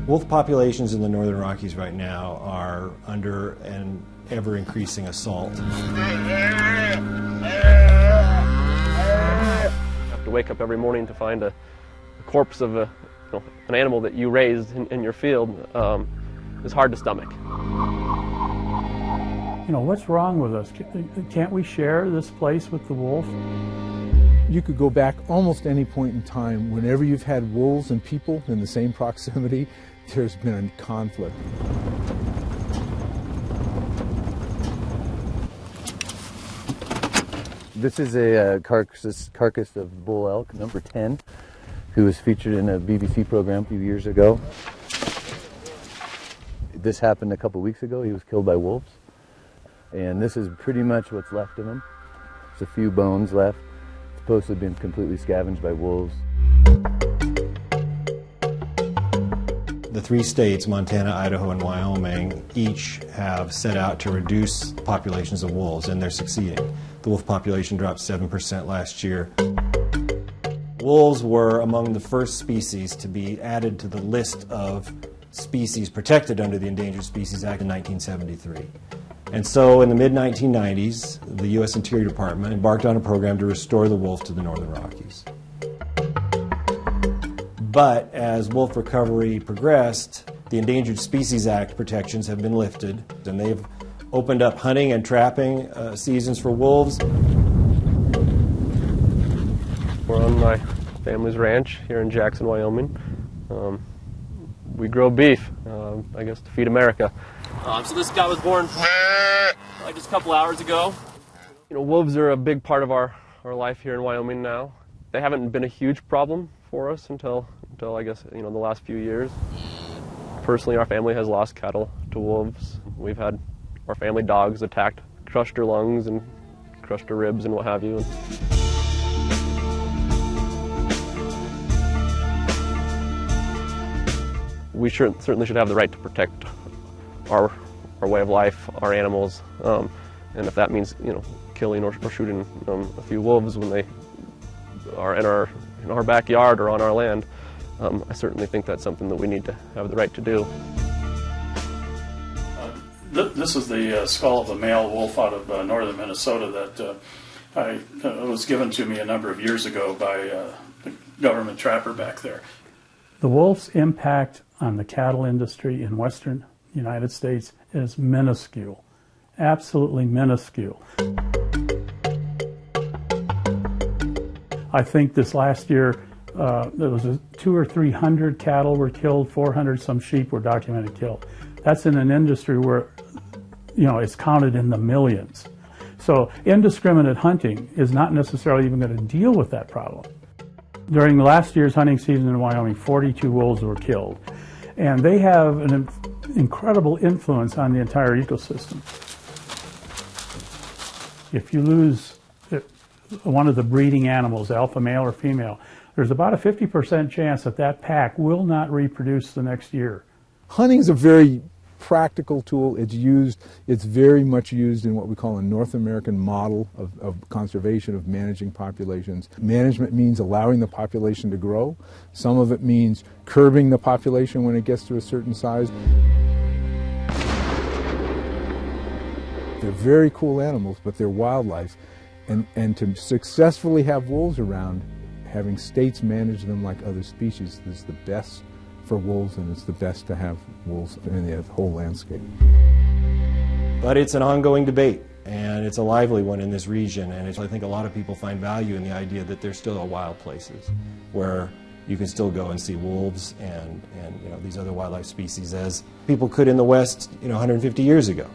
Wolf populations in the Northern Rockies right now are under an ever-increasing assault. You have to wake up every morning to find a corpse of an animal that you raised in your field is hard to stomach. What's wrong with us? Can't we share this place with the wolf? You could go back almost any point in time. Whenever you've had wolves and people in the same proximity, there's been a conflict. This is a carcass of bull elk, number 10, who was featured in a BBC program a few years ago. This happened a couple weeks ago. He was killed by wolves. And this is pretty much what's left of him. There's a few bones left. It's supposed to have been completely scavenged by wolves. The 3 states, Montana, Idaho, and Wyoming, each have set out to reduce populations of wolves, and they're succeeding. The wolf population dropped 7% last year. Wolves were among the first species to be added to the list of species protected under the Endangered Species Act in 1973. And so in the mid-1990s, the U.S. Interior Department embarked on a program to restore the wolf to the Northern Rockies. But as wolf recovery progressed, the Endangered Species Act protections have been lifted, and they've opened up hunting and trapping seasons for wolves. We're on my family's ranch here in Jackson, Wyoming. We grow beef, I guess, to feed America. So this guy was born just a couple hours ago. Wolves are a big part of our life here in Wyoming now. They haven't been a huge problem for us until I guess, the last few years. Personally, our family has lost cattle to wolves. We've had our family dogs attacked, crushed their lungs and crushed their ribs and what have you. We certainly should have the right to protect our way of life, our animals, and if that means killing or shooting a few wolves when they are in our backyard or on our land, I certainly think that's something that we need to have the right to do. This is the skull of a male wolf out of northern Minnesota that was given to me a number of years ago by the government trapper back there. The wolf's impact on the cattle industry in western United States is minuscule, absolutely minuscule. I think this last year there was 200 or 300 cattle were killed, 400 some sheep were documented killed. That's in an industry where it's counted in the millions. So indiscriminate hunting is not necessarily even going to deal with that problem. During last year's hunting season in Wyoming, 42 wolves were killed. And they have an incredible influence on the entire ecosystem. If you lose one of the breeding animals, alpha male or female, there's about a 50% chance that pack will not reproduce the next year. Hunting's a very practical tool. It's very much used in what we call a North American model of conservation, of managing populations. Management means allowing the population to grow. Some of it means curbing the population when it gets to a certain size. They're very cool animals, but they're wildlife. And to successfully have wolves around, having states manage them like other species is the best for wolves, and it's the best to have wolves in the whole landscape. But it's an ongoing debate, and it's a lively one in this region, and I think a lot of people find value in the idea that there still are wild places where you can still go and see wolves and these other wildlife species as people could in the West 150 years ago.